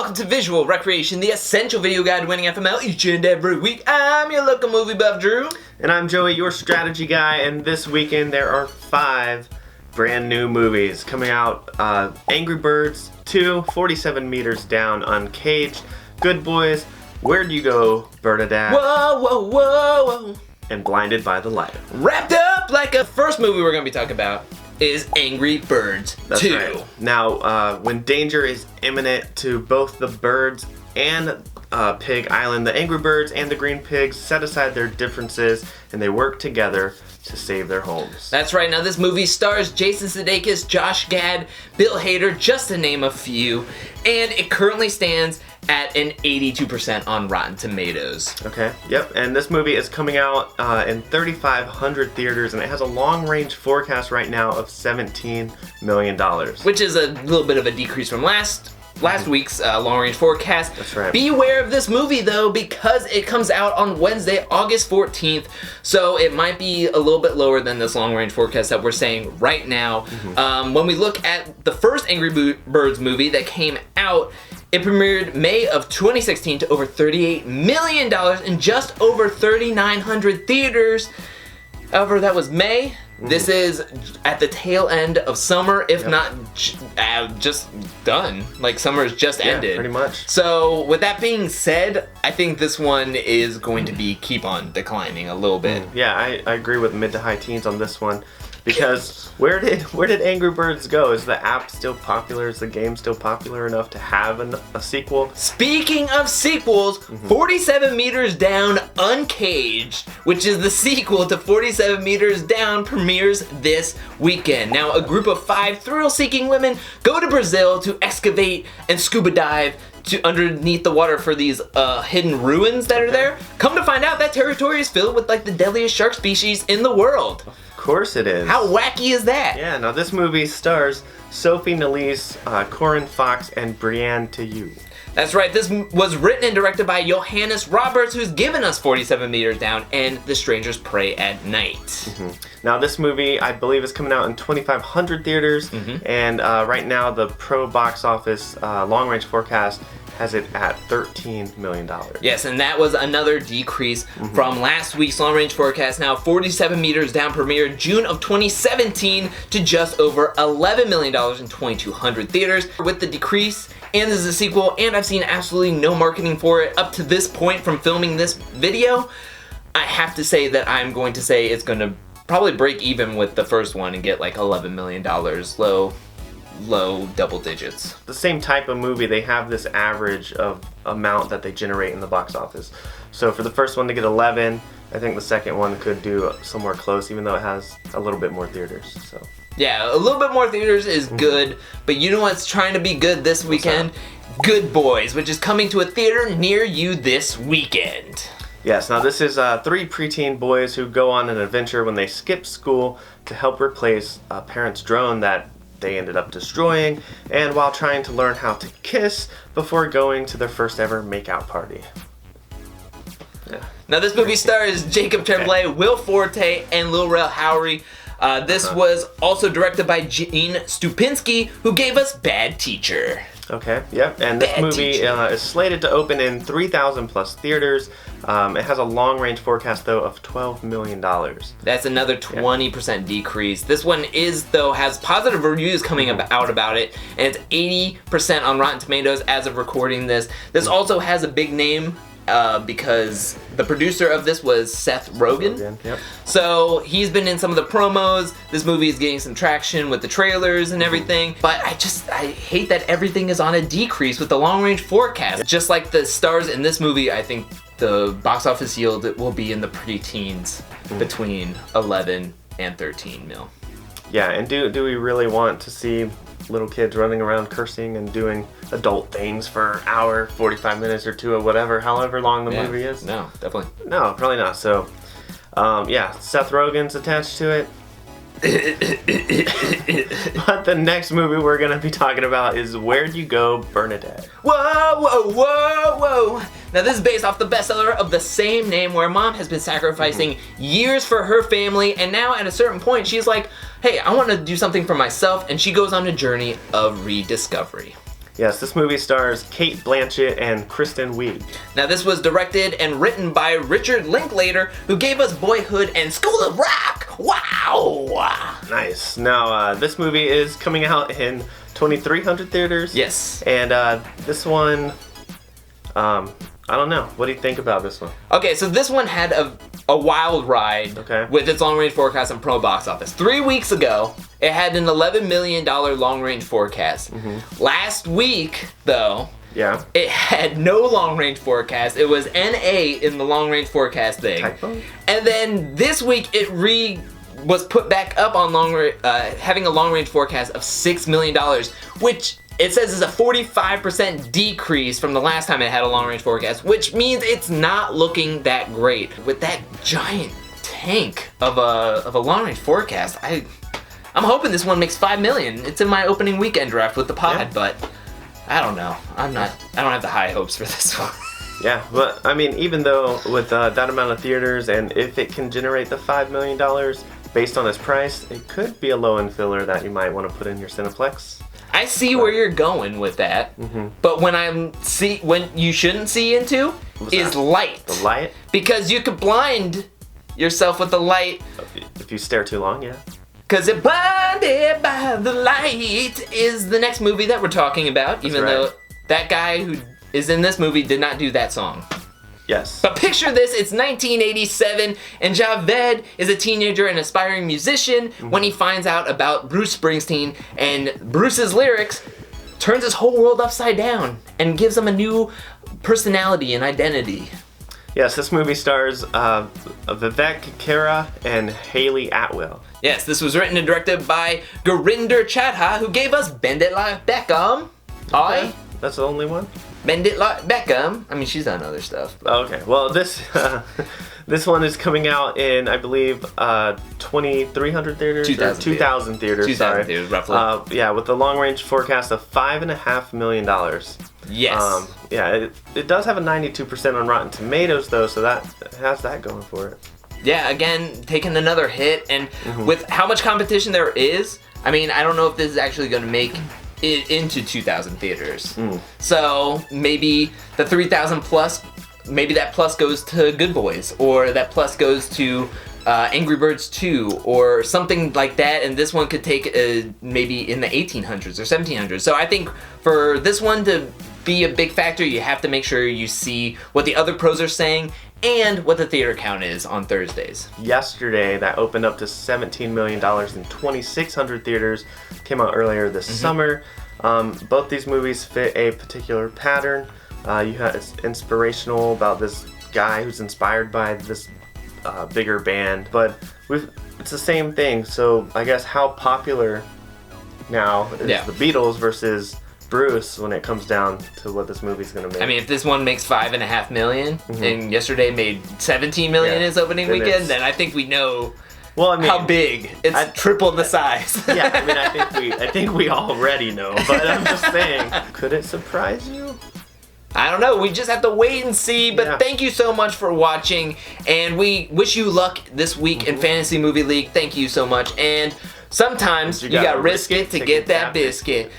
welcome to Visual Recreation, the essential video guide to winning FML each and every week. I'm your local movie buff, Drew. And I'm Joey, your strategy guy, and this weekend there are 5 brand new movies coming out. Angry Birds 2, 47 Meters Down, Uncaged, Good Boys, Where'd You Go, Bernadette, Whoa, whoa, whoa, whoa. and Blinded by the Light. Wrapped up like a first movie we're going to be talking about is Angry Birds 2. That's right. Now, when danger is imminent to both the birds and Pig Island, the Angry Birds and the Green Pigs set aside their differences and they work together to save their homes. That's right. Now, this movie stars Jason Sudeikis, Josh Gad, Bill Hader, just to name a few, and it currently stands at an 82% on Rotten Tomatoes. Okay, yep, and this movie is coming out in 3,500 theaters, and it has a long-range forecast right now of $17 million. Which is a little bit of a decrease from last week's long-range forecast. That's right. Be aware of this movie, though, because it comes out on Wednesday, August 14th, so it might be a little bit lower than this long-range forecast that we're saying right now. When we look at the first Angry Birds movie that came out, it premiered May of 2016 to over $38 million in just over 3,900 theaters. However, that was May. This is at the tail end of summer, if not just done. Like, summer has just ended. Pretty much. So, with that being said, I think this one is going to keep on declining a little bit. Yeah, I agree with mid to high teens on this one. Because where did Angry Birds go? Is the app still popular? Is the game still popular enough to have a sequel? Speaking of sequels, 47 Meters Down Uncaged, which is the sequel to 47 Meters Down, premieres this weekend. Now, a group of 5 thrill-seeking women go to Brazil to excavate and scuba dive underneath the water for these hidden ruins that are there. Come to find out, that territory is filled with like the deadliest shark species in the world. Of course it is. How wacky is that? Yeah, now this movie stars Sophie Nélisse, Corin Fox, and Brienne Teyu. That's right, this was written and directed by Johannes Roberts, who's given us 47 Meters Down and The Strangers Prey at Night. Now this movie, I believe, is coming out in 2,500 theaters, and right now the pro box office long-range forecast has it at $13 million. Yes, and that was another decrease from last week's long-range forecast. Now, 47 Meters Down premiered June of 2017 to just over $11 million in 2,200 theaters. With the decrease, and this is a sequel, and I've seen absolutely no marketing for it up to this point from filming this video, I have to say that I'm going to say it's going to probably break even with the first one and get like $11 million, low double digits. The same type of movie, they have this average of amount that they generate in the box office. So for the first one to get 11, I think the second one could do somewhere close, even though it has a little bit more theaters. So yeah, a little bit more theaters is good, but you know what's trying to be good this weekend? Good Boys, which is coming to a theater near you this weekend. Yes, now this is 3 preteen boys who go on an adventure when they skip school to help replace a parent's drone that they ended up destroying, and while trying to learn how to kiss before going to their first ever makeout party. Yeah. Now this movie stars Jacob Tremblay, Will Forte, and Lil Rel Howery. This was also directed by Gene Stupinski, who gave us Bad Teacher. Okay, yep, and this movie is slated to open in 3,000 plus theaters. It has a long-range forecast, though, of $12 million. That's another 20% decrease. This one has positive reviews coming out about it, and it's 80% on Rotten Tomatoes as of recording this. This also has a big name because the producer of this was Seth Rogen. Yep. So he's been in some of the promos. This movie is getting some traction with the trailers and everything. But I hate that everything is on a decrease with the long-range forecast. Just like the stars in this movie, I think the box office yield will be in the pretty teens, between 11 and 13 mil. Yeah, and do we really want to see little kids running around cursing and doing adult things for an hour, 45 minutes or 2 or whatever, however long the movie is? No, definitely. No, probably not. So, yeah, Seth Rogen's attached to it. But the next movie we're going to be talking about is Where'd You Go, Bernadette? Whoa, whoa, whoa, whoa. Now this is based off the bestseller of the same name, where a mom has been sacrificing years for her family, and now at a certain point she's like, hey, I want to do something for myself, and she goes on a journey of rediscovery. Yes, this movie stars Kate Blanchett and Kristen Wiig. Now, this was directed and written by Richard Linklater, who gave us Boyhood and School of Rock. Wow! Nice. Now, this movie is coming out in 2,300 theaters. Yes. And this one, I don't know. What do you think about this one? Okay, so this one had a wild ride with its long-range forecast and pro box office. 3 weeks ago, it had an $11 million long-range forecast. Last week, though, it had no long-range forecast. It was NA in the long-range forecast thing. Typo? And then this week, it was put back up on having a long-range forecast of $6 million, which it says is a 45% decrease from the last time it had a long-range forecast, which means it's not looking that great. With that giant tank of a long-range forecast, I'm hoping this one makes $5 million. It's in my opening weekend draft with the pod, but I don't know. I don't have the high hopes for this one. Yeah, but I mean, even though with that amount of theaters, and if it can generate the $5 million based on its price, it could be a low-end filler that you might want to put in your Cineplex. I see where you're going with that, but when you shouldn't see into is light. The light? Because you could blind yourself with the light. If you stare too long, yeah. Because it blinded by the light is the next movie that we're talking about, even though that guy who is in this movie did not do that song. Yes. But picture this, it's 1987, and Javed is a teenager and aspiring musician when he finds out about Bruce Springsteen, and Bruce's lyrics turns his whole world upside down and gives him a new personality and identity. Yes, this movie stars Vivek Kara and Haley Atwell. Yes, this was written and directed by Gurinder Chadha, who gave us Bend It Like Beckham. Okay. That's the only one? Bend It Like Beckham. I mean, she's done other stuff. Okay, well, this one is coming out in, I believe, 2,300 theaters? 2,000 theaters. 2,000 theaters, roughly. Yeah, with a long-range forecast of $5.5 million. Yes. Yeah, it does have a 92% on Rotten Tomatoes, though, so that has that going for it. Yeah, again, taking another hit, and with how much competition there is, I mean, I don't know if this is actually going to make it into 2,000 theaters. So maybe the 3,000 plus, maybe that plus goes to Good Boys, or that plus goes to Angry Birds 2, or something like that, and this one could take maybe in the 1800s or 1700s. So I think for this one to be a big factor, you have to make sure you see what the other pros are saying and what the theater count is on Thursdays. Yesterday, that opened up to $17 million in 2,600 theaters. Came out earlier this summer. Both these movies fit a particular pattern. It's inspirational about this guy who's inspired by this bigger band, but it's the same thing. So I guess how popular now is the Beatles versus Bruce when it comes down to what this movie's gonna make. I mean, if this one makes $5.5 million and yesterday made $17 million its opening weekend, then I think we know how big. It's triple the size. Yeah, I mean, I think we already know, but I'm just saying, could it surprise you? I don't know. We just have to wait and see. But thank you so much for watching, and we wish you luck this week in Fantasy Movie League. Thank you so much, and sometimes you gotta risk it to get that biscuit.